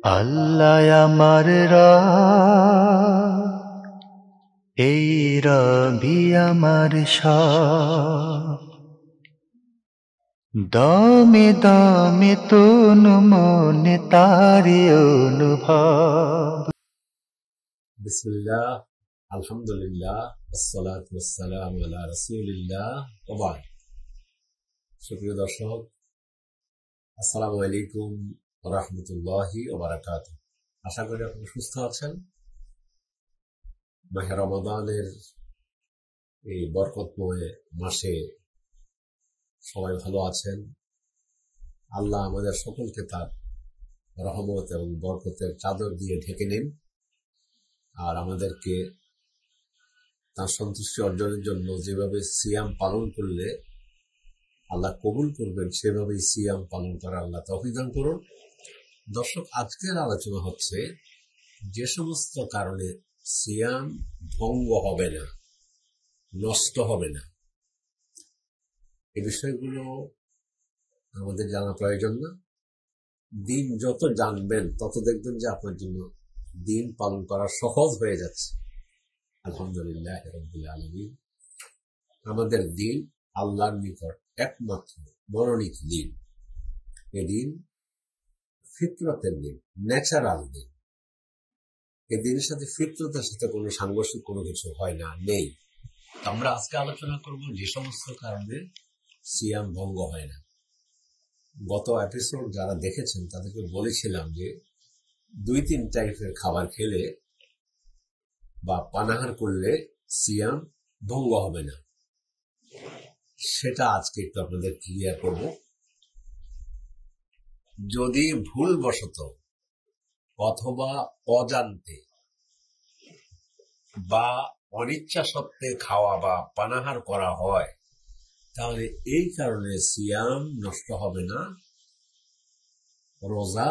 আল্লাহ আমার রব, এই রবি আমার সব। দমে দমে তনু মনে তারি অনুভব। বিসমিল্লাহ, আলহামদুলিল্লাহ, আসসালাতু ওয়াসসালামু আলা রাসূলিল্লাহ ওয়া বা'দ। সুপ্রিয় দর্শক, আসসালামু আলাইকুম ওয়া রাহমাতুল্লাহি ওয়া বারাকাতুহু। আশা করি আপনি সুস্থ আছেন। মাহে রমাদানের এই বরকতময় মাসে সবাই ভালো আছেন। আল্লাহ আমাদের সকলকে তার রহমত এবং বরকতের চাদর দিয়ে ঢেকে নিন, আর আমাদেরকে তার সন্তুষ্টি অর্জনের জন্য যেভাবে সিয়াম পালন করলে আল্লাহ কবুল করবেন সেভাবেই সিয়াম পালন করা আল্লাহ তৌফিক দান করুন। দর্শক, আজকের আলোচনা হচ্ছে যে সমস্ত কারণে সিয়াম ভঙ্গ হবে না, নষ্ট হবে না, এই বিষয়গুলো আমাদের জানা প্রয়োজন না। দিন যত জানবেন তত দেখবেন যে আপনার জন্য দিন পালন করা সহজ হয়ে যাচ্ছে। আলহামদুলিল্লাহ রাব্বিল আলামিন। আমাদের দিন আল্লাহর নিকট একমাত্র মনোনীত দিন। এই দিন ফিতরতের দিন, ন্যাচারাল দিন। এই দিনের সাথে ফিতরতের সাথে কোনো সাংঘর্ষিক কোনো কিছু হয় না, নেই। আমরা আজকে আলোচনা করব যে সমস্ত কারণে সিয়াম ভঙ্গ হয় না। গত এপিসোড যারা দেখেছেন তাদেরকে বলেছিলাম যে 2-3 টাইপের খাবার খেলে বা পানাহার করলে সিয়াম ভঙ্গ হবে না। সেটা আজকে একটু আপনাদের ক্লিয়ার করব। যদি ভুলবশত অথবা অজান্তে বা অনিচ্ছা সত্ত্বে খাওয়া বা পানাহার করা হয়, তাহলে এই কারণে সিয়াম নষ্ট হবে না, রোজা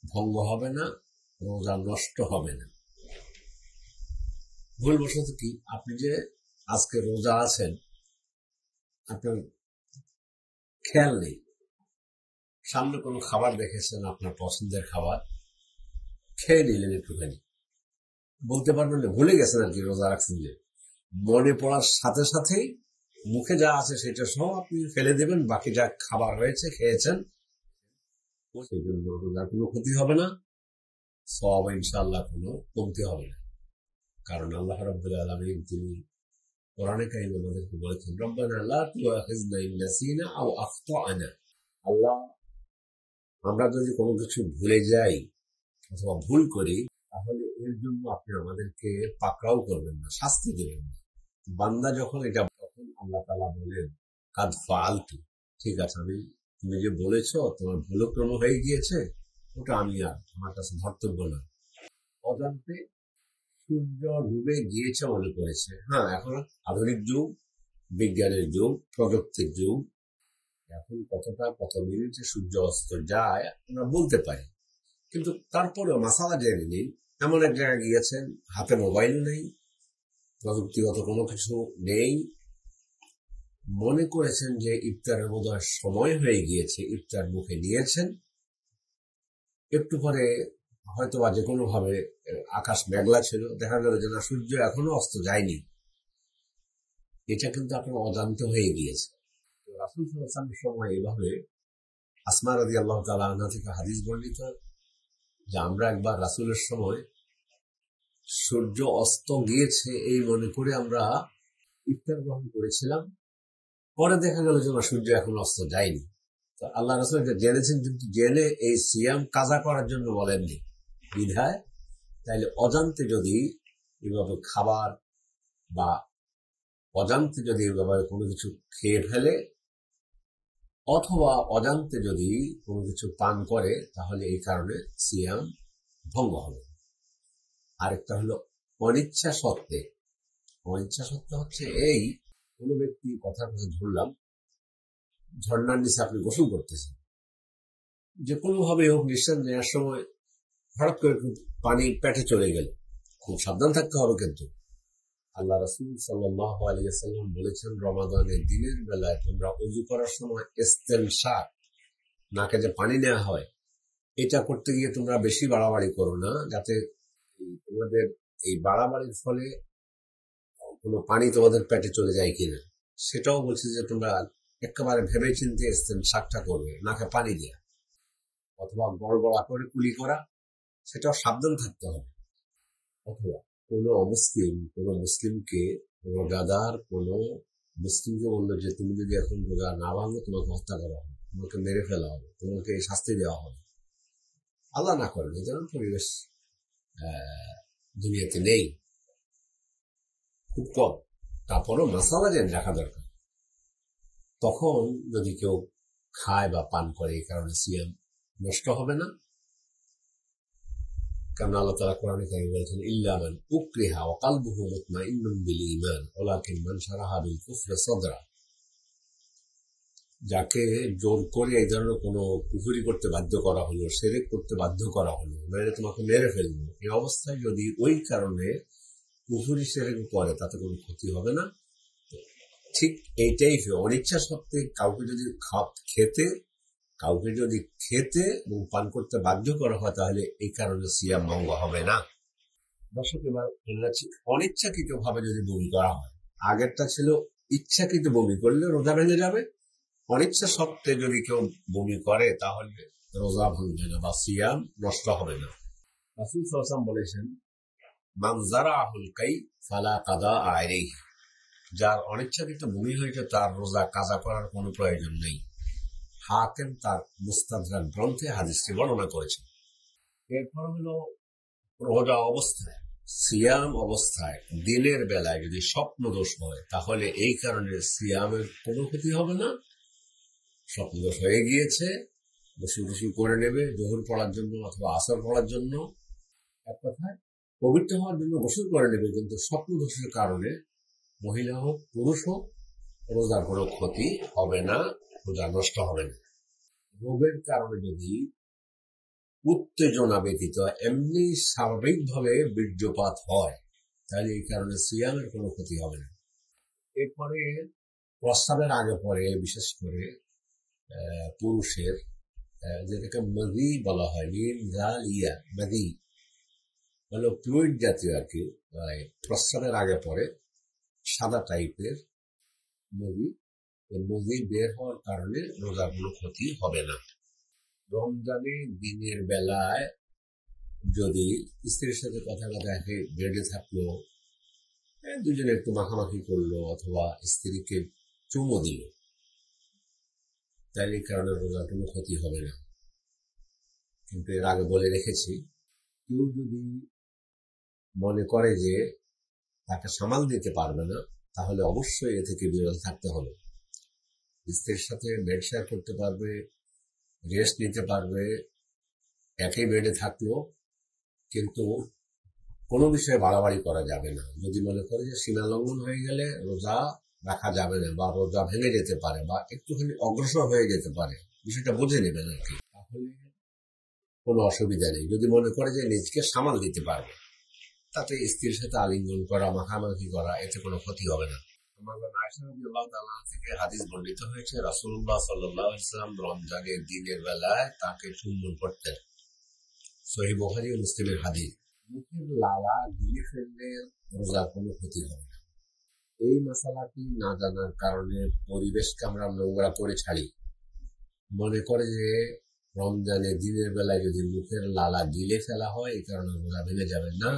ভঙ্গ হবে না, রোজা নষ্ট হবে না। ভুলবশত কি, আপনি যে আজকে রোজা আছেন, আপনার খেয়াল নেই, সামনে কোনো খাবার দেখেছেন আপনার পছন্দের খাবার, খেয়ে নিলেন একটুখানি, বলতে পারবেন না, ভুলে গেছেন আর কি রোজা রাখছেন। যে মনে পড়ার সাথে সাথেই মুখে যা আছে সেটা সব আপনি ফেলে দেবেন, বাকি যা খাবার হয়েছে খেয়েছেন, সেই জন্য রোজার কোনো ক্ষতি হবে না, সওয়াব ইনশাআল্লাহ কোনো কমতি হবে না। কারণ আল্লাহ রাব্বুল আলামিন তিনি কোরআনে কারিমে আমাদেরকে বলেছেন, রব্বানা লা তুআখিযনা ইন নাসিনা আও আখতাআনা। আল্লাহ, আমরা যদি কোনো কিছু ভুলে যাই অথবা ভুল করি, তাহলে এর জন্য আপনি আমাদেরকে পাকড়াও করবেন না, শাস্তি দেবেন না। বান্দা যখন এটা, তখন আল্লাহ তাআলা বলেন, কাদ ফাআলতু, ঠিক আছে, আমি তুমি যে বলেছো তোমার ভুলক্রম হয়ে গিয়েছে, ওটা আমি আর আমার কাছে ধর্তব্য না। অজান্তে সূর্য ডুবে গিয়েছে মনে করেছে। হ্যাঁ, এখন আধুনিক যুগ, বিজ্ঞানের যুগ, প্রযুক্তির যুগ, এখন কত মিনিটে সূর্য অস্ত যায় আমরা বলতে পারি, কিন্তু তারপরেও মাসালা জেনে নিন, এমন এক জায়গায় গিয়েছেন, হাতে মোবাইলও নেই, প্রযুক্তিগত কোনো কিছু নেই, মনে করেছেন যে ইফতারের বোধহয় সময় হয়ে গিয়েছে, ইফতার মুখে নিয়েছেন, একটু পরে হয়তো বা যে কোনো ভাবে আকাশ মেঘলা ছিল, দেখা গেল যে না, সূর্য এখনো অস্ত যায়নি। এটা কিন্তু আপনার অজান্তে হয়ে গিয়েছে। রাসূল সাল্লাল্লাহু আলাইহি ওয়াসাল্লামের সময় এভাবে আসমা রাদিয়াল্লাহু তাআলা আনহা থেকে হাদিস বর্ণিত যে আমরা একবার রাসূলের সময় সূর্য অস্ত গিয়েছে এই মনে করে আমরা ইফতার গ্রহণ করেছিলাম, পরে দেখা গেল যে সূর্য এখন অস্ত যায়নি। তো আল্লাহ রাসূল এটা জেনেছেন, কিন্তু জেনে এই সিয়াম কাজা করার জন্য বলেননি বিধায়। তাইলে অজান্তে যদি এভাবে খাবার বা অজান্তে যদি এভাবে কোনো কিছু খেয়ে ফেলে অথবা অজান্তে যদি কোনো কিছু পান করে, তাহলে এই কারণে সিয়াম ভঙ্গ হবে। আরেকটা হলো অনিচ্ছা সত্ত্বে। অনিচ্ছা সত্ত্বে হচ্ছে এই, কোনো ব্যক্তি, কথার কথা ধরলাম, ঝর্ণার নিচে আপনি গোসল করতেছেন, যে কোনো ভাবে হোক নিঃশ্বাস নেওয়ার সময় হঠাৎ করে পানি পেটে চলে গেল, খুব সাবধান থাকতে হবে। কিন্তু আল্লাহ রাসূল সাল্লাল্লাহু আলাইহি ওয়াসাল্লাম বলেছেন, রমাদানের দিনের বেলায় তোমরা ওযু করার সময় ইস্তেনশাক, নাকে যে পানি নেওয়া হয়, এটা করতে গিয়ে তোমরা বেশি বাড়াবাড়ি করো না, যাতে তোমাদের এই বাড়াবাড়ির ফলে কোনো পানি তোমাদের পেটে চলে যায় কিনা। সেটাও বলছি যে তোমরা একেবারে ভেবে চিন্তে শাকটা করবে, নাকে পানি দেয়া অথবা গড়গড়া করে কুলি করা, সেটাও সাবধান থাকতে হবে। অথবা কোনো মুসলিমকে রোজাদার কোনো মুসলিমকে বললো যে তুমি যদি এখন রোজা না ভাঙো তোমাকে হত্যা করা হবে, তোমাকে মেরে ফেলা হবে, তোমাকে শাস্তি দেওয়া হবে। আল্লাহ না করেন, এই ধরনের পরিবেশ দুনিয়াতে নেই, খুব কম। তারপরও মাসালা জেনে রাখা দরকার। তখন যদি কেউ খায় বা পান করে, এই কারণে সিয়াম নষ্ট হবে না। কারণ আল্লাহ তাআলা কোরআনে কারীমে বলেছেন, ইল্লা মান উকরিহা ওয়া কলবুহু মুতমাইন্নুন বিল ঈমান ওয়ালাকিন মান শারাহা বিল কুফরি সাদরা। যাকে জোর করে এই ধরনের কোনো কুফরি করতে বাধ্য করা হলো, শিরক করতে বাধ্য করা হলো, মানে তোমাকে মেরে ফেলবো, এই অবস্থায় যদি ওই কারণে কুফরি শিরক করে, তাতে কোনো ক্ষতি হবে না। ঠিক এইটাই অনিচ্ছা সত্ত্বে কাউকে যদি খেতে এবং পান করতে বাধ্য করা হয়, তাহলে এই কারণে সিয়াম ভঙ্গ হবে না। দর্শক, এবার অনিচ্ছাকৃত ভাবে যদি বমি করা হয়, আগেরটা ছিল ইচ্ছাকৃত বমি করলে রোজা ভেঙে যাবে, অনিচ্ছা সত্ত্বে যদি কেউ বমি করে তাহলে রোজা ভাঙবে না বা সিয়াম নষ্ট হবে না। রাসূল সাল্লাল্লাহু আলাইহি ওয়াসাল্লাম বলেছেন, মান যারাহুল কাই ফালা কাদা আলাইহি। যার অনিচ্ছাকৃত বমি হয়েছে তার রোজা কাজা করার কোনো প্রয়োজন নেই। হাকিম তার মুস্তাদরাক গ্রন্থে হাদিসটি বর্ণনা করেছেন। এরপর হলো রোজা অবস্থায়, সিয়াম অবস্থায় দিনের বেলায় যদি স্বপ্ন দোষ হয়, তাহলে এই কারণে সিয়ামের কোনো ক্ষতি হবে না। স্বপ্ন দোষ হয়ে গিয়েছে, গোসল করে নেবে জোহর পড়ার জন্য অথবা আসর পড়ার জন্য, এক কথায় পবিত্র হওয়ার জন্য গোসল করে নেবে। কিন্তু স্বপ্ন দোষের কারণে মহিলা হোক পুরুষ হোক, রোজার কোনো ক্ষতি হবে না, রোজা নষ্ট হবে না। রোগের কারণে যদি উত্তেজনা ব্যতীত এমনি স্বাভাবিকভাবে বীর্যপাত হয়, তাহলে এই কারণে সিয়ামের কোনো ক্ষতি হবে না। এরপরে প্রস্রাবের আগে পরে, বিশেষ করে পুরুষের, যেটাকে মাদি বলা হয়, মাদি হলো ফ্লুইড জাতীয় আর কি, প্রস্রাবের আগে পরে সাদা টাইপের মদি বের হওয়ার কারণে রোজার কোনো ক্ষতি হবে না। রমজানে দিনের বেলায় যদি স্ত্রীর সাথে কথা বেডে থাকলো, দুজনে একটু মাখামাখি করলো অথবা স্ত্রীকে চুমো দিল, তাই এই কারণে রোজার কোনো ক্ষতি হবে না। কিন্তু এর আগে বলে রেখেছি, কেউ যদি মনে করে যে তাকে সামাল দিতে পারবে না, তাহলে অবশ্যই এ থেকে বিরত থাকতে হবে। স্ত্রীর সাথে বেড শেয়ার করতে পারবে, রেস্ট নিতে পারবে, একই বেডে থাকলো, কিন্তু কোনো বিষয়ে বাড়াবাড়ি করা যাবে না। যদি মনে করে যে সীমা লঙ্ঘন হয়ে গেলে রোজা রাখা যাবে না বা রোজা ভেঙে যেতে পারে বা একটুখানি অগ্রসর হয়ে যেতে পারে, বিষয়টা বুঝে নেবেন আর কি, তাহলে কোনো অসুবিধা নেই। যদি মনে করে যে নিজকে সামাল দিতে পারবে, তাতে স্ত্রীর সাথে আলিঙ্গন করা, মাখামাখি করা, এতে কোনো ক্ষতি হবে না। থেকে হাদিস বর্ণিত হয়েছে, রাসূলুল্লাহ সাল্লাল্লাহু আলাইহি ওয়াসাল্লাম রমজানের দিনের বেলায় তাকে চুম্বন করতেন। সহিহ বুখারী ও মুসলিমের হাদিস। মুখের লালা গিলে ফেললে রোজার কোনো ক্ষতি হবে না। এই মশালাটি না জানার কারণে পরিবেশকে আমরা নোংরা করে ছাড়ি, মনে করে যে রমজানের দিনের বেলায় যদি মুখের লালা গিলে ফেলা হয় এই কারণে রোজা ভেঙে যাবে না।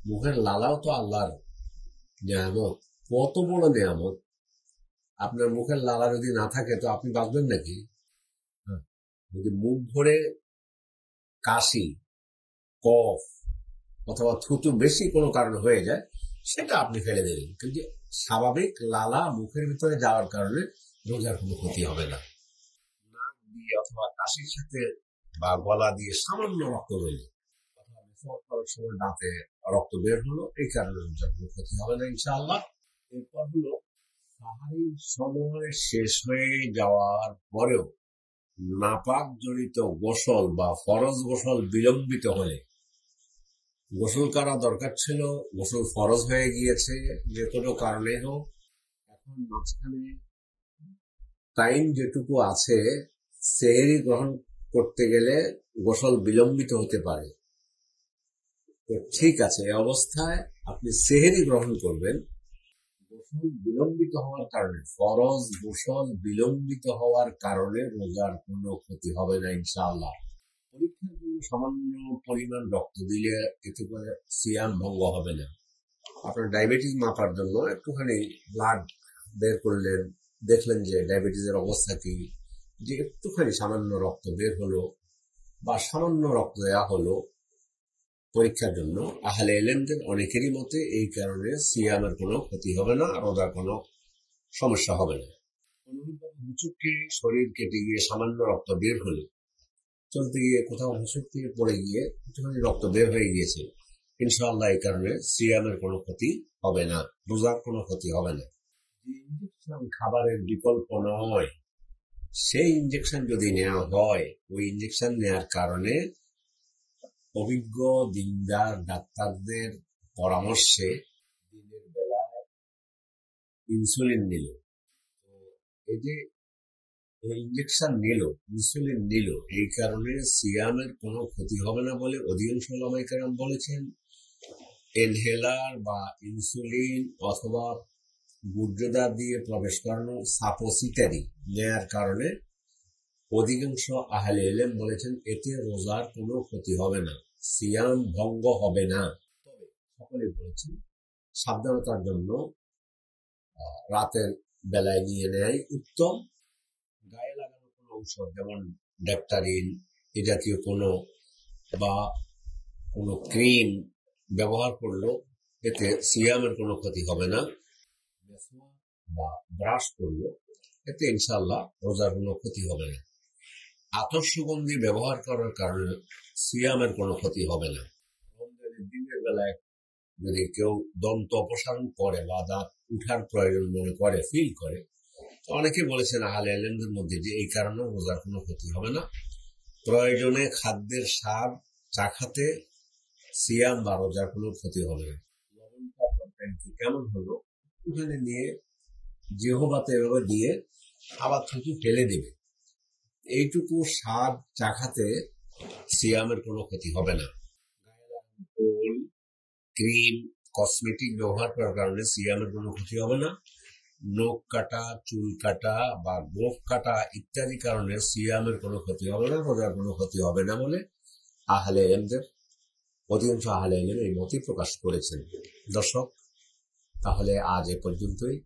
মুখের লালাও তো আল্লাহর নিয়ামত, কত বড় নিয়ামত। আপনার মুখের লালা যদি না থাকে তো আপনি বাঁচবেন নাকি? যদি মুখ ভরে কাশি, কফ অথবা থুতু বেশি কোনো কারণে হয়ে যায়, সেটা আপনি ফেলে দেবেন, কিন্তু স্বাভাবিক লালা মুখের ভিতরে যাওয়ার কারণে রোজার কোনো ক্ষতি হবে না। নাক দিয়ে অথবা কাশির সাথে বা গলা দিয়ে সামান্য রক্ত বেরোলো অথবা মেসওয়াক করার সময় দাঁতে রক্ত বের হলো, এই কারণে রোজার কোনো ক্ষতি হবে না ইনশাআল্লাহ। এরপর হলো সাহারির সময় শেষ হয়ে যাওয়ার পরেও নাপাক জনিত গোসল বা ফরজ গোসল বিলম্বিত হলে, গোসল করা দরকার ছিল, গোসল ফরজ হয়ে গিয়েছে যে কোনো কারণে হোক, এখন মাঝখানে টাইম যেটুকু আছে সেহরি গ্রহণ করতে গেলে গোসল বিলম্বিত হতে পারে। তো ঠিক আছে, এই অবস্থায় আপনি সেহরি গ্রহণ করবেন। গোসল বিলম্বিত হওয়ার কারণে, ফরজ গোসল বিলম্বিত হওয়ার কারণে রোজার কোনো ক্ষতি হবে না ইনশাআল্লাহ। পরীক্ষার জন্য সামান্য পরিমাণ রক্ত দিলে এতে করে সিয়াম ভঙ্গ হবে না। আপনার ডায়াবেটিস মাপার জন্য একটুখানি ব্লাড বের করলেন, দেখলেন যে ডায়াবেটিসের অবস্থা কি, যে একটুখানি সামান্য রক্ত বের হলো বা সামান্য রক্ত দেওয়া হলো পরীক্ষার জন্য, আহলে ইলমদের অনেকেরই মতে এই কারণে সিয়ামের কোনো ক্ষতি হবে না, রোজার কোনো সমস্যা হবে না। অনুরূপভাবে হুচুকে শরীর কেটে গিয়ে সামান্য রক্ত বের হলো, চলতে গিয়ে কোথাও হুচুক থেকে পড়ে গিয়ে একটুখানি রক্ত বের হয়ে গিয়েছে, ইনশাআল্লাহ এই কারণে সিয়ামের কোনো ক্ষতি হবে না, রোজার কোনো ক্ষতি হবে না। ইনজেকশন খাবারের বিকল্প নয়, সেই ইনজেকশন যদি নেওয়া হয়, ওই ইনজেকশন নেওয়ার কারণে অভিজ্ঞ দিনদার ডাক্তারদের পরামর্শে দিনের বেলায় ইনসুলিন নিল, তো এই যে ইনজেকশন নিল, ইনসুলিন নিল, এই কারণে সিয়ামের কোনো ক্ষতি হবে না বলে অধিকাংশ ওলামায়ে কেরাম বলেছেন। ইনহেলার বা ইনসুলিন অথবা গুর্জদা দিয়ে প্রবেশ করানো সাপোসিটারি নেয়ার কারণে অধিকাংশ আহলে ইলম বলেছেন এতে রোজার কোনো ক্ষতি হবে না, সিয়াম ভঙ্গ হবে না। তবে সকলে বলেছেন সাবধানতার জন্য রাতের বেলায় নিয়ে নেয় উত্তম। গায়ে লাগানো কোনো ঔষধ যেমন ড্যাপটারিন এ জাতীয় কোনো বা কোনো ক্রিম ব্যবহার করলো এতে সিয়ামের কোনো ক্ষতি হবে না। বা ব্রাশ করলো এতে ইনশাআল্লাহ রোজার কোনো ক্ষতি হবে না। আতর সুগন্ধি ব্যবহার করার কারণে সিয়ামের কোনো ক্ষতি হবে না। রমজানের দিনের বেলায় যদি কেউ দন্ত অপসারণ করে বা দাঁত উঠার প্রয়োজন মনে করে, ফিল করে, তো অনেকে বলেছেন আহলে ইলমদের মধ্যে যে এই কারণে রোজার কোনো ক্ষতি হবে না। প্রয়োজনে খাদ্যের স্বাদ চাখাতে সিয়াম বা রোজার কোনো ক্ষতি হবে না। লবণটা তরকারিতে কেমন হলো ওখানে নিয়ে জিহ্বাতে এভাবে দিয়ে আবার থুতু ফেলে দেবে, এইটুকু স্বাদ চাখাতে সিয়ামের কোনো ক্ষতি হবে না। তেল, ক্রিম, কসমেটিক ব্যবহার করার কারণে সিয়ামের কোনো ক্ষতি হবে না। নখ কাটা, চুল কাটা বা গোঁফ কাটা ইত্যাদি কারণে সিয়ামের কোনো ক্ষতি হবে না, রোজার কোনো ক্ষতি হবে না বলে আহলে ইলমদের অধিকাংশ আহলে ইলম এই মতই প্রকাশ করেছেন। দর্শক, তাহলে আজ এ পর্যন্তই।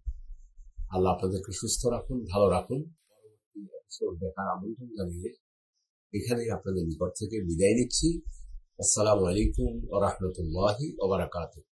আল্লাহ আপনাদেরকে সুস্থ রাখুন, ভালো রাখুন। পরবর্তী এপিসোড দেখার আমন্ত্রণ জানিয়ে এখানেই আপনাদের নিকট থেকে বিদায় নিচ্ছি। আসসালামু আলাইকুম ওয়া রাহমাতুল্লাহি ওয়া বারাকাতুহু।